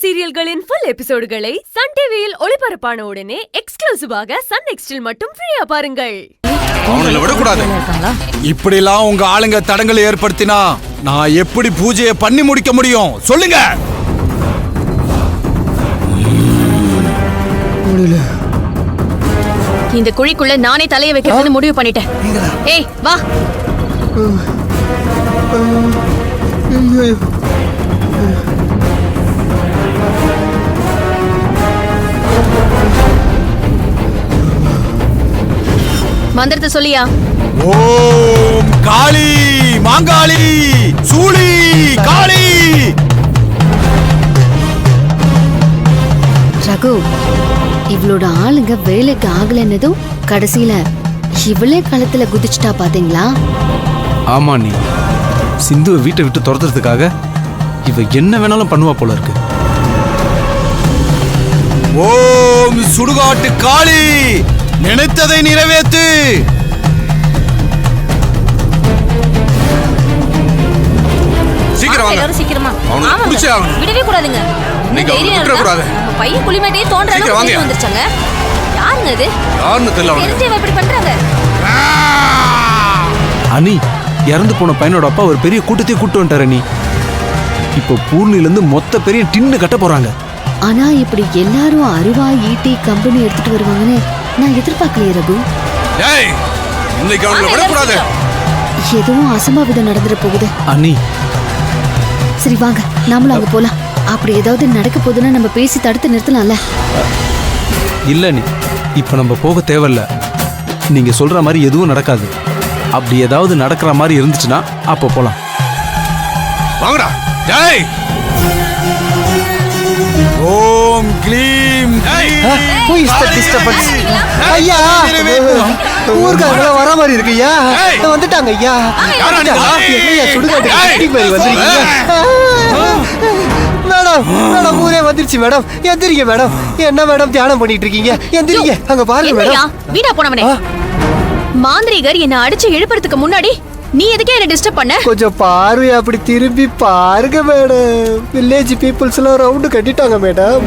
சீரியல்களின் full எபிசோடுகளை Sun டிவியில் ஒளிபரப்பான உடனே எக்ஸ்க்ளூசிவாக சன் நெக்ஸ்டில் மட்டும் ஃப்ரீயா பாருங்கள். அவங்கள விடக்கூடாது. இப்படிலாம் உங்க ஆளுங்க தடங்களை ஏற்படுத்தினா நான் எப்படி பூஜையை பண்ணி முடிக்க முடியும் சொல்லுங்க. இந்த குழிக்குள்ள நானே தலையை வைக்கிறதுன்னு முடிவு பண்ணிட்டேன். ஏய் வா. மந்திரத்தை சொல்லியா? ஓம் காளி மாங்காளி சூளி காளி. ரகு, இவளோட ஆளுங்க வேலைக்கு ஆகலன்னதும் கடைசியில இவளே களத்துல குதிச்சுட்டா பாத்தீங்களா? ஆமா, நீ சிந்துவை வீட்டை விட்டு துரத்துறதுக்காக இவ என்ன வேணாலும் பண்ணுவா போல இருக்கு. ஓம் சுடுகாட்டு காளி நினைத்ததை நிறைவேற்று. சீக்கிரம் வாங்க. சீக்கிரமா. விடவே கூடாதுங்க. நீங்க விட்டுற கூடாது. பையன் குளிமேட்டையே தோன்ற அளவுக்கு வந்துருச்சாங்க. யாருங்க இது? யாருன்னு தெரியல. தெரிஞ்சவங்க இப்படி பண்றாங்க. அனி, இறந்து போன பையனோட அப்பா ஒரு பெரிய கூட்டத்தையே கூட்டு வந்துட்டாரு. நீ இப்போ பூர்ணில இருந்து மொத்த பெரிய டின்னு கட்ட போறாங்க. ஆனா இப்படி எல்லாரும் அருவா ஈட்டி கம்பெனி எடுத்துட்டு வருவாங்கன்னு நான் எதிர்பார்க்கலையே ரகு. எதுவும் அசம்பாவிதம் நடந்துட போகுது. அனி, சரி வாங்க, நாமளும் அங்க போலாம். அப்படி ஏதாவது நடக்க போகுதுன்னா நம்ம பேசி தடுத்து நிறுத்தலாம்ல. இல்ல நீ இப்ப நம்ம போக தேவையில்ல. நீங்க சொல்ற மாதிரி எதுவும் நடக்காது. அப்படி ஏதாவது நடக்கிற மாதிரி இருந்துச்சுன்னா அப்ப போலாம். வாங்கடா. ஜெய் ஓம் க்ளீம். Who is the disturbance? ஐயா, ஊர்காரங்கள வர மாதிரி இருக்கு. ஐயா வந்துட்டாங்க. ஐயா என்னையா சுடுகாட்டு மாதிரி வந்துருக்கீங்க? மேடம் மேடம், ஊரே வந்துருச்சு மேடம். எந்திரிங்க மேடம். என்ன மேடம் தியானம் பண்ணிட்டு இருக்கீங்க? எந்திரிங்க, அங்க பாருங்க மேடம். வீடா போனவனே, மாந்திரிகர் என்ன அடிச்சு இழுப்பறதுக்கு முன்னாடி நீ எதுக்கே என்ன டிஸ்டர்ப் பண்ண? கொஞ்சம் பார்வை அப்படி திரும்பி பாருங்க மேடம். வில்லேஜ் பீப்புள்ஸ் எல்லாம் ரவுண்டு கட்டிட்டாங்க மேடம்.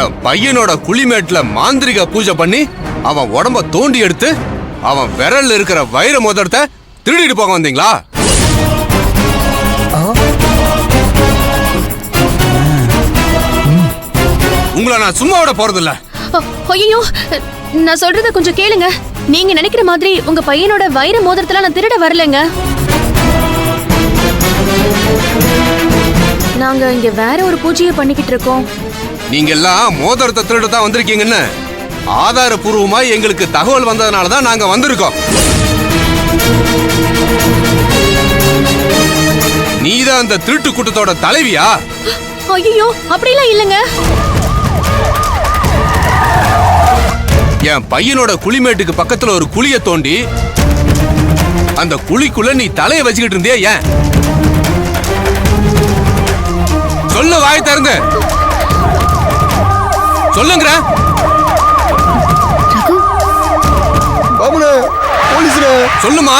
என் பையனோட குளிமேட்ல மாந்திரிக பூஜை பண்ணி அவன் உடம்ப தோண்டி எடுத்து அவன் விரல்ல இருக்கிற வைர மோதிரத்தை திருடிட்டு போக வந்தீங்களா? உங்களை நான் சும்மா விட போறதில்ல. ஐயோ, நான் சொல்றத கொஞ்சம் கேளுங்க. நீங்க நினைக்கிற மாதிரி உங்க பையனோட வைர மோதிரத்துல நான் திருட வரலங்க. நாங்க இங்க வேற ஒரு பூஜையை பண்ணிக்கிட்டு இருக்கோம். நீங்க எல்லாம் மோதிரத்தை திருட தான் வந்திருக்கீங்கன்னு ஆதாரபூர்வமா எங்களுக்கு தகவல் வந்ததுனால தான் நாங்க வந்திருக்கோம். நீதான் அந்த திருட்டு கூட்டத்தோட தலைவியா? ஐயோ, அப்படிலாம் இல்லங்க. என் பையனோட குளிமேட்டுக்கு பக்கத்துல ஒரு குழிய தோண்டி அந்த குழிக்குள்ள நீ தலையை வச்சுக்கிட்டு இருந்தியா? ஏன் சொல்லு, வாய் திறந்து சொல்லுங்க. சொல்லுமா.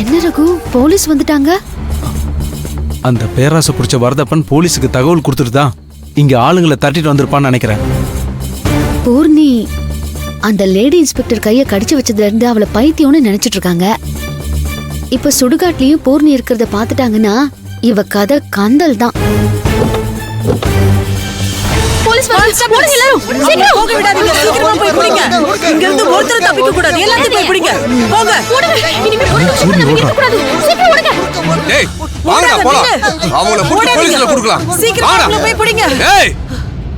என்ன ரகு, போலீஸ் வந்துட்டாங்க? அந்த பேராசை பிடிச்ச வரதப்பன் போலீஸுக்கு தகவல் கொடுத்துட்டு தான் இங்க ஆளுங்களை தட்டிட்டு வந்திருப்பான்னு நினைக்கிறேன். பூர்ணி அந்த லேடி இன்ஸ்பெக்டர் கைய கடிச்சு வச்சதுல இருந்து அவளை பைத்தியம்னு நினைச்சிட்டு இருக்காங்க. இப்ப சுடுகாட்லயும் பூர்ணி இருக்கிறத பாத்துட்டாங்கன்னா இவ கதை கந்தல் தான். போலீஸ் போடுங்க எல்லாரும். சீக்கிரம் போக விடாதீங்க. சீக்கிரமா போய் பிடிங்க. இங்க இருந்து ஒருத்தர தப்பிக்க கூடாது. எல்லாத்தையும் போய் பிடிங்க. போங்க. ஓடுங்க. இனிமே போக கூடாது. சீக்கிரம் ஓடுங்க. டேய் வாங்கடா போலாம். அவங்கள புடி போலீஸ்ல குடுக்கலாம். சீக்கிரம் போய் பிடிங்க. டேய்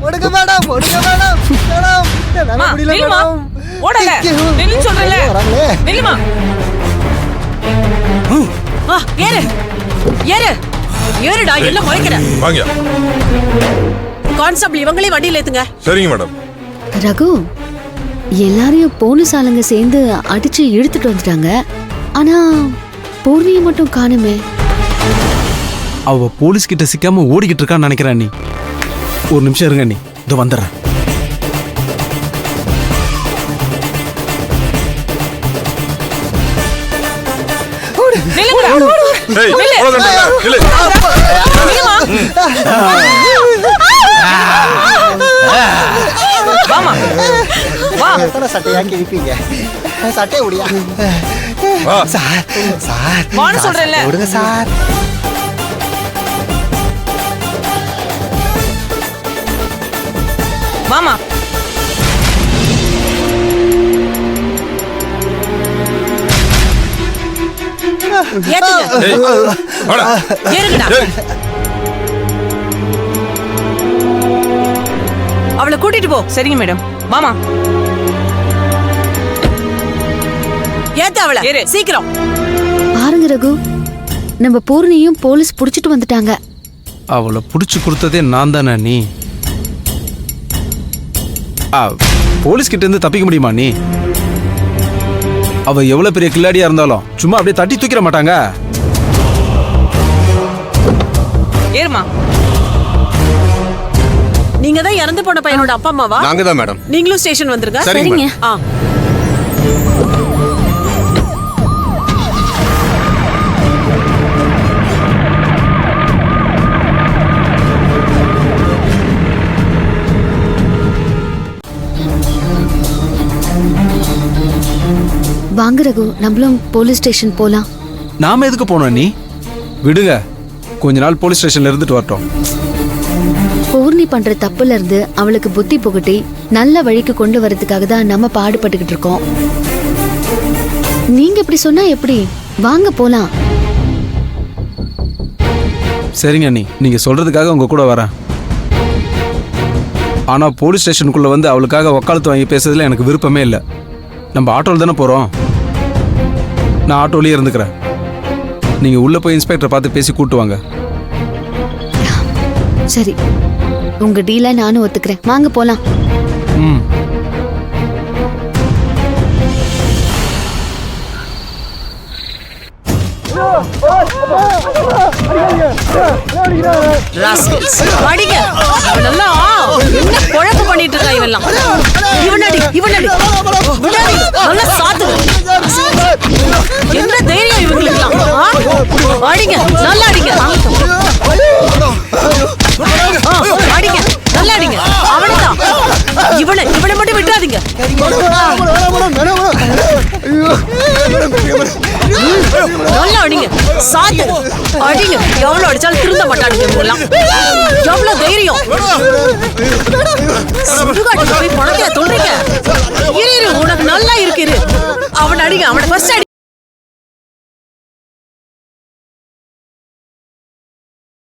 ஓடுங்க மேடம், ஓடுங்க மேடம். மேடம் என்னால முடியல மேடம். ஓடல. நின்னு சொல்றல. நில்லுமா. ஏறு. ஏறு. ஏறுடா, என்ன முறைக்கற? வாங்க. கான்ஸ்டபிள் இவங்களே வண்டியில ஏத்துங்க. சரிங்க மேடம். ரகு, எல்லாரையும் போலீஸ் ஆளுங்க சேர்ந்து அடிச்சு இழுத்துட்டு வந்துட்டாங்க. ஆனா பூர்ணியை மட்டும் காணுமே. அவ போலீஸ் கிட்ட சிக்காம ஓடிக்கிட்டு இருக்கான்னு நினைக்கிறேன். நீ ஒரு நிமிஷம் இருங்க, நீ இதோ வந்துடுறேன். ஏய், போகாதடா, நில்லு. வாமா வா எத்தனை சட்டையா கிழிப்பீங்க சட்டையை முடியா வா. சார் சார் வான்னு சொல்றேன்ல. விடுங்க சார் வாமா ஏத்துங்க ஏய், வாடா. ஏறுங்கடா ஏய், அவளை கூட்டிட்டு போ. சரிங்க மேடம். வாமா ஏத்து அவளை. ஏறு சீக்கிரம். பாருங்க ரகு, நம்ம பூர்ணியும் போலீஸ் புடிச்சிட்டு வந்துட்டாங்க. அவளை புடிச்சு கொடுத்ததே நான் தானே நீ? போலீஸ் கிட்ட இருந்து தப்பிக்க முடியுமா நீ? அவ எவ்வளவு பெரிய கில்லாடியா இருந்தாலும் சும்மா அப்படியே தட்டி தூக்கிட மாட்டாங்க. ஏறுமா. நீங்க தான் இறந்து போன பையனோட அப்பா அம்மாவா? நாங்க தான் மேடம். நீங்களும் ஸ்டேஷன் வந்துருங்க. சரிங்க மேடம். ஆ வாங்க ரகு, நம்மளும் போலீஸ் ஸ்டேஷன் போலாம். நாம எதுக்கு போனோம் நீ? விடுங்க, கொஞ்ச நாள் போலீஸ் ஸ்டேஷன்ல இருந்துட்டு வரட்டும். பூர்ணி பண்ற தப்புல இருந்து அவளுக்கு புத்தி புகட்டி நல்ல வழிக்கு கொண்டு வரதுக்காக தான் நம்ம பாடுபட்டுக்கிட்டு இருக்கோம். நீங்க இப்படி சொன்னா எப்படி? வாங்க போலாம். சரிங்க அண்ணி, நீங்க சொல்றதுக்காக உங்க கூட வரேன். ஆனா போலீஸ் ஸ்டேஷனுக்குள்ள வந்து அவளுக்காக வக்காலத்து வாங்கி பேசுறதுல எனக்கு விருப்பமே இல்லை. நம்ம ஆட்டோவில் தானே போறோம். நான் ஆட்டோலயே இருந்துக்கிறேன். நீங்க உள்ள போய் இன்ஸ்பெக்டரை பார்த்து பேசி கூட்டு வாங்க. சரி, உங்க டீலை நானும் ஒத்துக்கிறேன். வாங்க போலாம். ம். அடிங்க. இவனெல்லாம் என்ன குழப்ப பண்ணிட்டு இருக்கா இவெல்லாம்? இவனடி இவனடி விடாதி. நல்லா சாத்து. என்ன தைரியம் இவங்களுக்குலாம்? அடிங்க, நல்லா அடிங்க. அடிங்க, நல்லா அடிங்க. அவனைதான். இவனை மட்டும் விட்டுறாதீங்க. நல்லா அடிங்க, சாத்து. அடிங்க, எவ்வளவு அடிச்சாலும் திருந்த மாட்டானுங்க இவங்கெல்லாம். எவ்வளவு தைரியம். சுடுகாட்டுக்கு போய் பணத்தையா சொல்றீங்க? இரு, உனக்கு நல்லா இருக்கு. அவனை அடிங்க, அவனை ஃபர்ஸ்ட் அடி.